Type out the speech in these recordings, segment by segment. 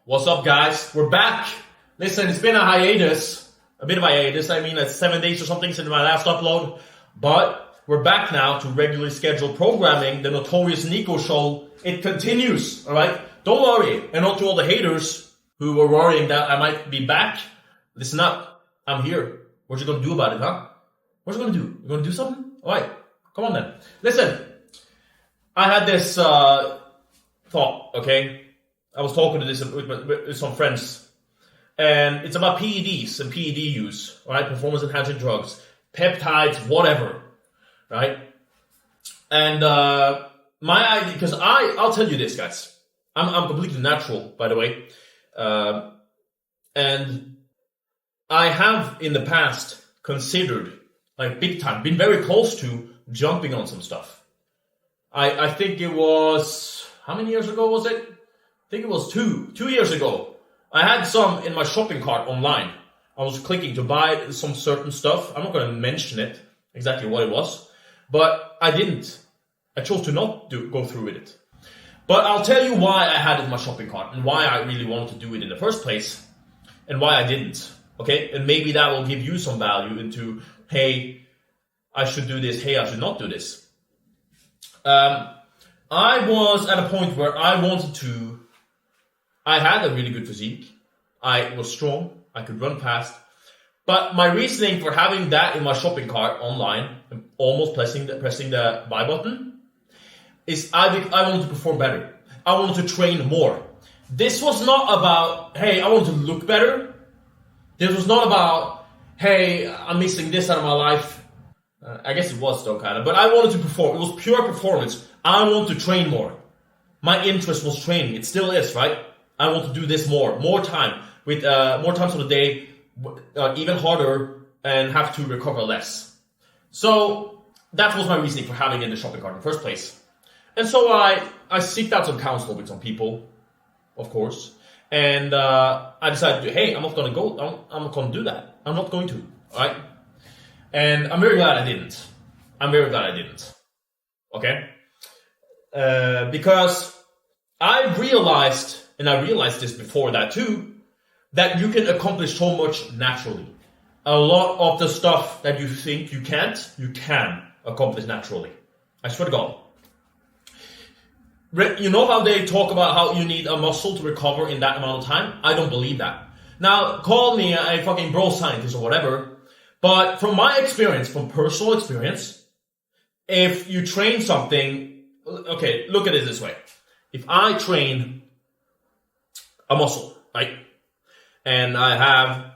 What's up, guys? We're back. Listen, it's been a hiatus. A bit of a hiatus. I mean, like 7 days or something since my last upload. But we're back now to regularly scheduled programming. The Notorious Nico show. It continues, alright? Don't worry. And not to all the haters who were worrying that I might be back. Listen up. I'm here. What you gonna do about it, huh? What you gonna do? You gonna do something? Alright. Come on then. Listen. I had this thought, okay? I was talking to this with some friends, and it's about PEDs and PED use, right? Performance enhancing drugs, peptides, whatever, right? And my idea, because I'll tell you this, guys, I'm completely natural, by the way, and I have in the past considered, like big time, been very close to jumping on some stuff. I think it was, how many years ago was it? I think it was two years ago. I had some in my shopping cart online. I was clicking to buy some certain stuff. I'm not going to mention it, exactly what it was. But I didn't. I chose to not go through with it. But I'll tell you why I had it in my shopping cart and why I really wanted to do it in the first place and why I didn't. Okay? And maybe that will give you some value into, hey, I should do this. Hey, I should not do this. I was at a point where I had a really good physique. I was strong. I could run fast. But my reasoning for having that in my shopping cart online, and almost pressing the buy button, is I wanted to perform better. I wanted to train more. This was not about, hey, I want to look better. This was not about, hey, I'm missing this out of my life. I guess it was though, kind of. But I wanted to perform. It was pure performance. I want to train more. My interest was training. It still is, right? I want to do this more time, with more times of the day, even harder, and have to recover less. So that was my reasoning for having it in the shopping cart in the first place. And so I seeked out some counsel with some people, of course, and I decided, hey, I'm not going to go. I'm not going to do that. I'm not going to. All right. And I'm very glad I didn't. Okay? Because I realized, and I realized this before that too, that you can accomplish so much naturally. A lot of the stuff that you think you can't, you can accomplish naturally. I swear to God. You know how they talk about how you need a muscle to recover in that amount of time? I don't believe that. Now, call me a fucking bro scientist or whatever, but from my experience, from personal experience, if you train something, okay, look at it this way. If I train a muscle, right, and I have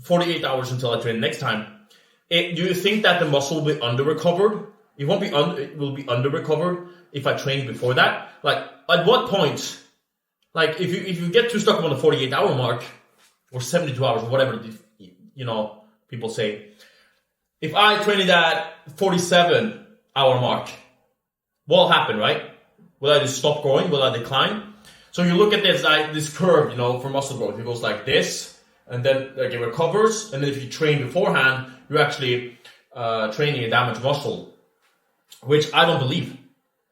48 hours until I train next time, do you think that the muscle will be under-recovered? It will be under-recovered if I train before that? Like, at what point, like, if you get too stuck on the 48-hour mark, or 72 hours, or whatever, people say, if I train it at 47-hour mark, what will happen, right? Will I just stop growing? Will I decline? So you look at this, like this curve, for muscle growth. It goes like this, and then like it recovers. And then if you train beforehand, you're actually training a damaged muscle, which I don't believe.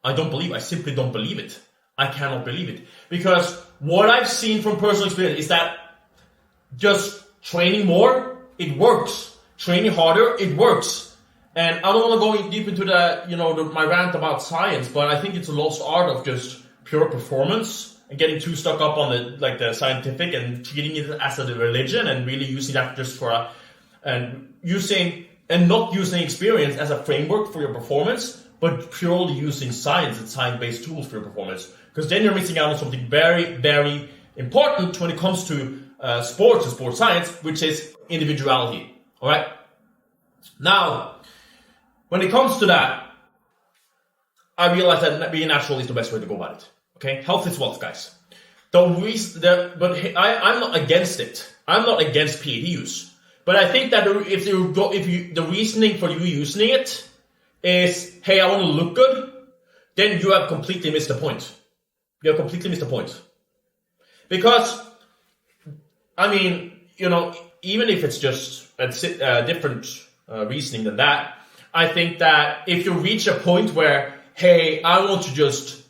I simply don't believe it. I cannot believe it. Because what I've seen from personal experience is that just training more, it works. Training harder, it works. And I don't want to go deep into my rant about science, but I think it's a lost art of just pure performance and getting too stuck up on the scientific and treating it as a religion and really using that just for and not using experience as a framework for your performance, but purely using science and science-based tools for your performance. Because then you're missing out on something very, very important when it comes to sports and sports science, which is individuality. All right. Now, when it comes to that, I realize that being natural is the best way to go about it. Okay, health is wealth, guys. I'm not against it. I'm not against PED use, but I think that the reasoning for you using it is, hey, I want to look good, then you have completely missed the point. Because, I mean, even if it's just a different reasoning than that, I think that if you reach a point where, hey, I want to just,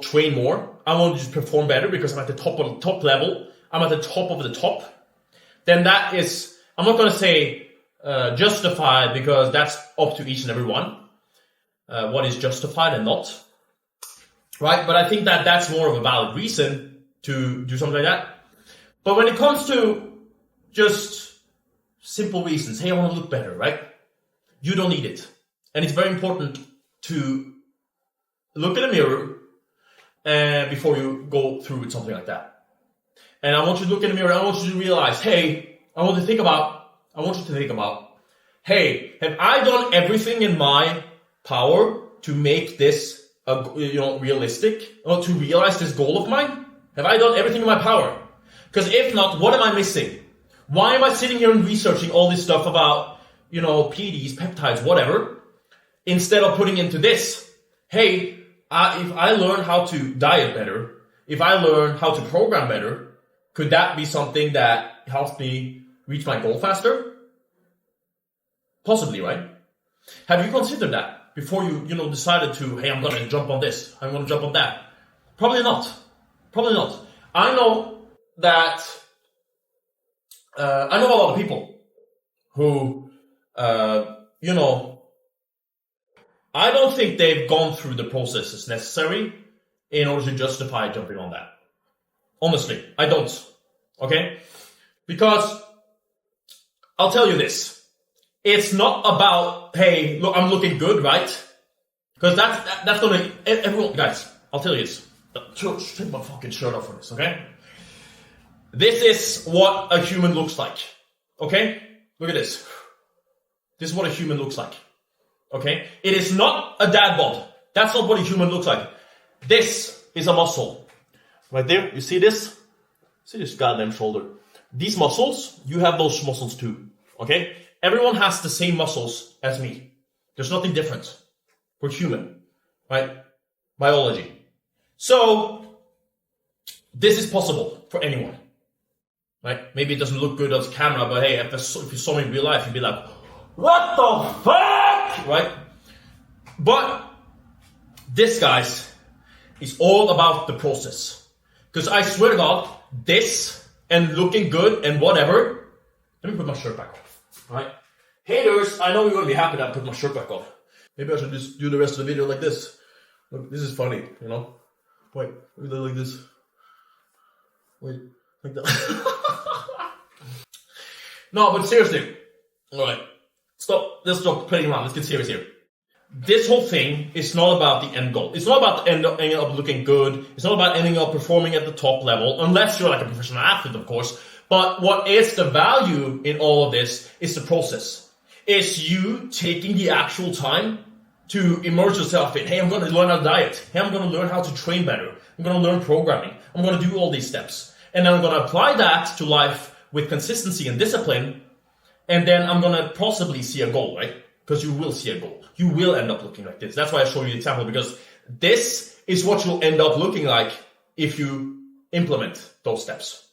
train more, I want to just perform better because I'm at the top of the top level, I'm at the top of the top, then that is, I'm not going to say justified, because that's up to each and every one, what is justified and not, right? But I think that that's more of a valid reason to do something like that. But when it comes to just simple reasons, hey, I want to look better, right? You don't need it. And it's very important to look in the mirror before you go through with something like that. And I want you to look in the mirror, I want you to realize, hey, I want you to think about, hey, have I done everything in my power to make this realistic, or to realize this goal of mine? Have I done everything in my power? Because if not, what am I missing? Why am I sitting here and researching all this stuff about, PEDs, peptides, whatever, instead of putting into this? Hey, if I learn how to diet better, if I learn how to program better, could that be something that helps me reach my goal faster? Possibly, right? Have you considered that before you, decided to, hey, I'm going to jump on this, I'm going to jump on that? Probably not. Probably not. I know that, I know a lot of people who, I don't think they've gone through the processes necessary in order to justify jumping on that. Honestly, I don't. Okay? Because I'll tell you this. It's not about, hey, look, I'm looking good, right? Because that's gonna, everyone, guys, I'll tell you this. Take my fucking shirt off for this, okay? This is what a human looks like. Okay? Look at this. This is what a human looks like. Okay? It is not a dad bod. That's not what a human looks like. This is a muscle. Right there, you see this? See this goddamn shoulder. These muscles, you have those muscles too. Okay? Everyone has the same muscles as me. There's nothing different. We're human. Right? Biology. So, this is possible for anyone. Right? Maybe it doesn't look good on camera, but hey, if you saw me in real life, you'd be like, what the fuck? Right? But this, guys, is all about the process. Because I swear to God, this and looking good and whatever. Let me put my shirt back on. Right? Haters, I know you're going to be happy that I put my shirt back on. Maybe I should just do the rest of the video like this. Look, this is funny, Wait, like this. Wait, like that. No, but seriously. Alright. Let's stop playing around. Let's get serious here. This whole thing is not about the end goal. It's not about ending up looking good. It's not about ending up performing at the top level, unless you're like a professional athlete, of course. But what is the value in all of this is the process. It's you taking the actual time to immerse yourself in, hey, I'm going to learn how to diet. Hey, I'm going to learn how to train better. I'm going to learn programming. I'm going to do all these steps. And then I'm going to apply that to life with consistency and discipline. And then I'm going to possibly see a goal, right? Because you will see a goal. You will end up looking like this. That's why I show you the example, because this is what you'll end up looking like if you implement those steps.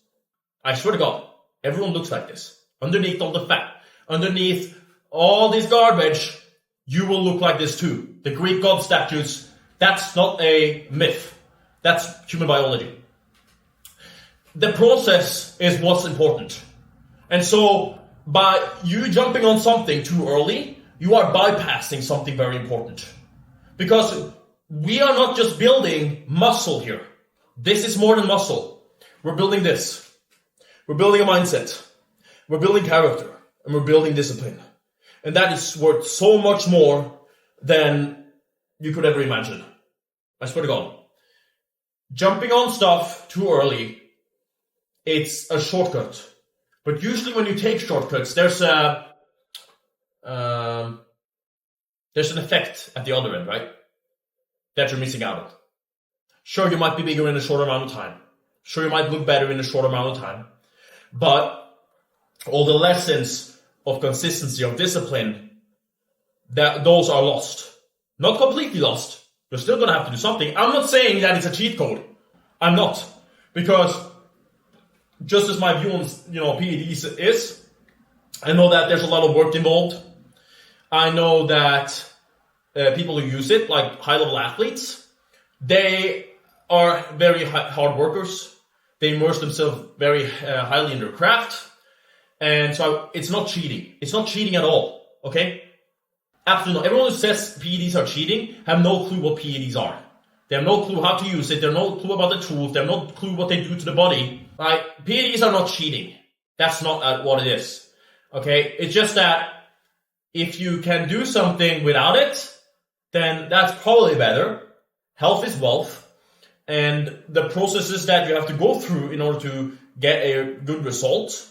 I swear to God, everyone looks like this. Underneath all the fat, underneath all this garbage, you will look like this too. The Greek god statues, that's not a myth. That's human biology. The process is what's important. And so, by you jumping on something too early, you are bypassing something very important. Because we are not just building muscle here. This is more than muscle. We're building this. We're building a mindset. We're building character. And we're building discipline. And that is worth so much more than you could ever imagine. I swear to God. Jumping on stuff too early, it's a shortcut. But usually when you take shortcuts, there's an effect at the other end, right? That you're missing out on. Sure, you might be bigger in a short amount of time. Sure, you might look better in a short amount of time. But all the lessons of consistency, of discipline, those are lost. Not completely lost. You're still going to have to do something. I'm not saying that it's a cheat code. I'm not. Because just as my view on PEDs is, I know that there's a lot of work involved. I know that people who use it, like high-level athletes, they are very hard workers. They immerse themselves very highly in their craft. And so it's not cheating. It's not cheating at all. Okay? Absolutely not. Everyone who says PEDs are cheating have no clue what PEDs are. They have no clue how to use it. They have no clue about the tools. They have no clue what they do to the body. Right? PEDs are not cheating. That's not what it is. Okay? It's just that if you can do something without it, then that's probably better. Health is wealth. And the processes that you have to go through in order to get a good result,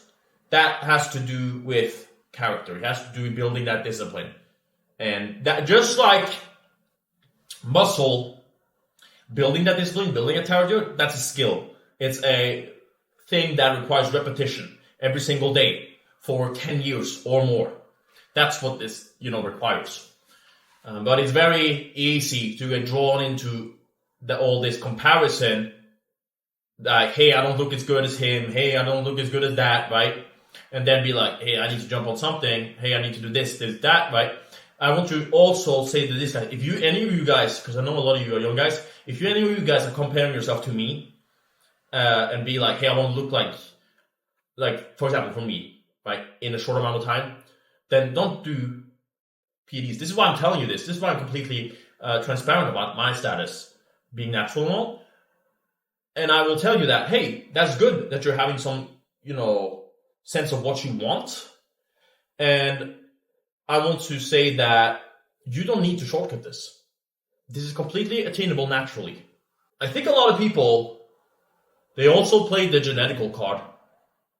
that has to do with character. It has to do with building that discipline. And that, just like muscle, building that discipline, building a character, that's a skill. It's a thing that requires repetition every single day for 10 years or more. That's what this, requires. But it's very easy to get drawn into all this comparison. Like, hey, I don't look as good as him. Hey, I don't look as good as that, right? And then be like, hey, I need to jump on something. Hey, I need to do this, that, right? I want to also say to this guy, if you, any of you guys, because I know a lot of you are young guys, if any of you guys are comparing yourself to me, and be like, hey, I want to look like, for example, for me, right, in a short amount of time, then don't do PEDs. This is why I'm telling you this. This is why I'm completely transparent about my status being natural and all. And I will tell you that, hey, that's good that you're having some, sense of what you want. And I want to say that you don't need to shortcut this. This is completely attainable naturally. I think a lot of people, they also play the genetical card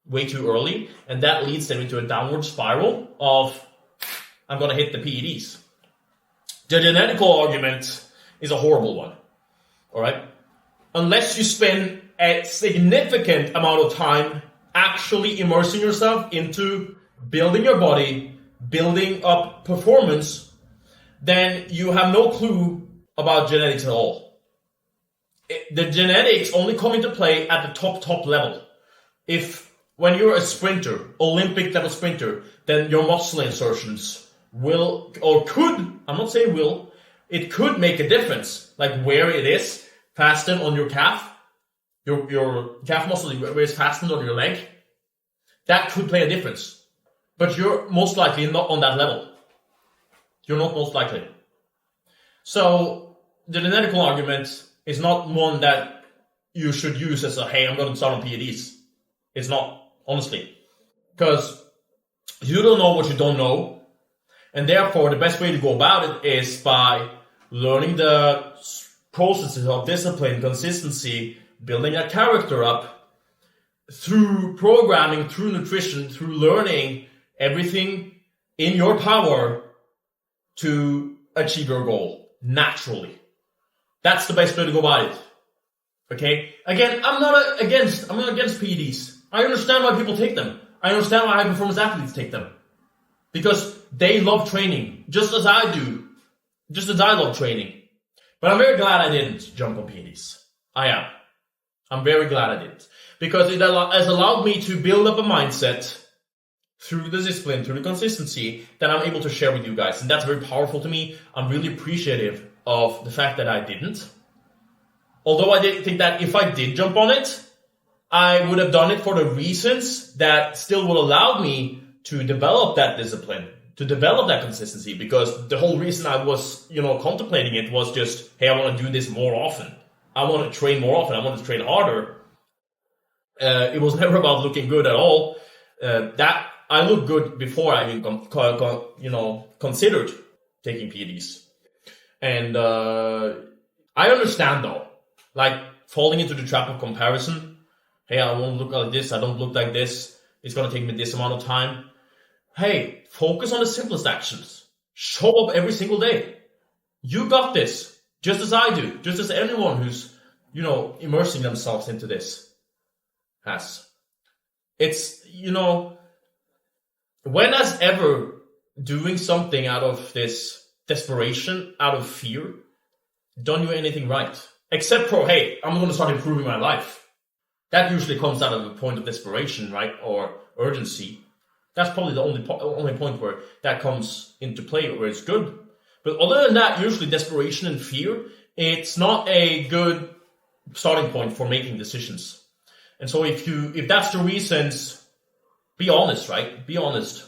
way too early, and that leads them into a downward spiral of, I'm going to hit the PEDs. The genetical argument is a horrible one. All right? Unless you spend a significant amount of time actually immersing yourself into building your body, building up performance, then you have no clue about genetics at all. The genetics only come into play at the top level. When you're a sprinter, Olympic level sprinter, then your muscle insertions will, or could, I'm not saying will, it could make a difference. Like where it is fastened on your calf, your calf muscle, where it's fastened on your leg, that could play a difference. But you're most likely not on that level. You're not most likely. So the genetical argument is not one that you should use as a, hey, I'm going to start on PEDs. It's not, honestly. Because you don't know what you don't know. And therefore, the best way to go about it is by learning the processes of discipline, consistency, building a character up through programming, through nutrition, through learning everything in your power to achieve your goal naturally. That's the best way to go about it. Okay? Again, I'm not against PEDs. I understand why people take them. I understand why high performance athletes take them. Because they love training, just as I do. Just as I love training. But I'm very glad I didn't jump on PEDs. I am. I'm very glad I didn't. Because it has allowed me to build up a mindset through the discipline, through the consistency that I'm able to share with you guys. And that's very powerful to me. I'm really appreciative of the fact that I didn't. Although I did think that if I did jump on it, I would have done it for the reasons that still would allow me to develop that discipline, to develop that consistency. Because the whole reason I was, contemplating it was just, hey, I want to do this more often. I want to train more often. I want to train harder. It was never about looking good at all. That I looked good before I even considered taking PEDs. And I understand though, like falling into the trap of comparison. Hey, I won't look like this. I don't look like this. It's going to take me this amount of time. Hey, focus on the simplest actions. Show up every single day. You got this. Just as I do. Just as anyone who's, immersing themselves into this has. It's, when has ever doing something out of this desperation, out of fear, done you anything right? Except for, hey, I'm going to start improving my life. That usually comes out of a point of desperation, right? Or urgency. That's probably the only point where that comes into play, where it's good. But other than that, usually desperation and fear, it's not a good starting point for making decisions. And so if that's the reasons, be honest, right? Be honest.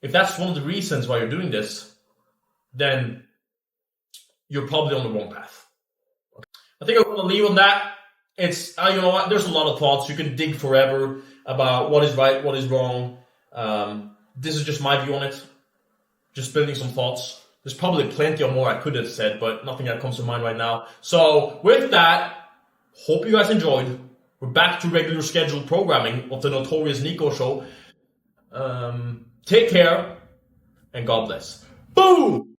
If that's one of the reasons why you're doing this, then you're probably on the wrong path. I think I'm going to leave on that. It's, you know what, there's a lot of thoughts. You can dig forever about what is right, what is wrong. This is just my view on it. Just building some thoughts. There's probably plenty of more I could have said, but nothing that comes to mind right now. So with that, hope you guys enjoyed. We're back to regular scheduled programming of the Notorious Nico Show. Take care, and God bless. Boom!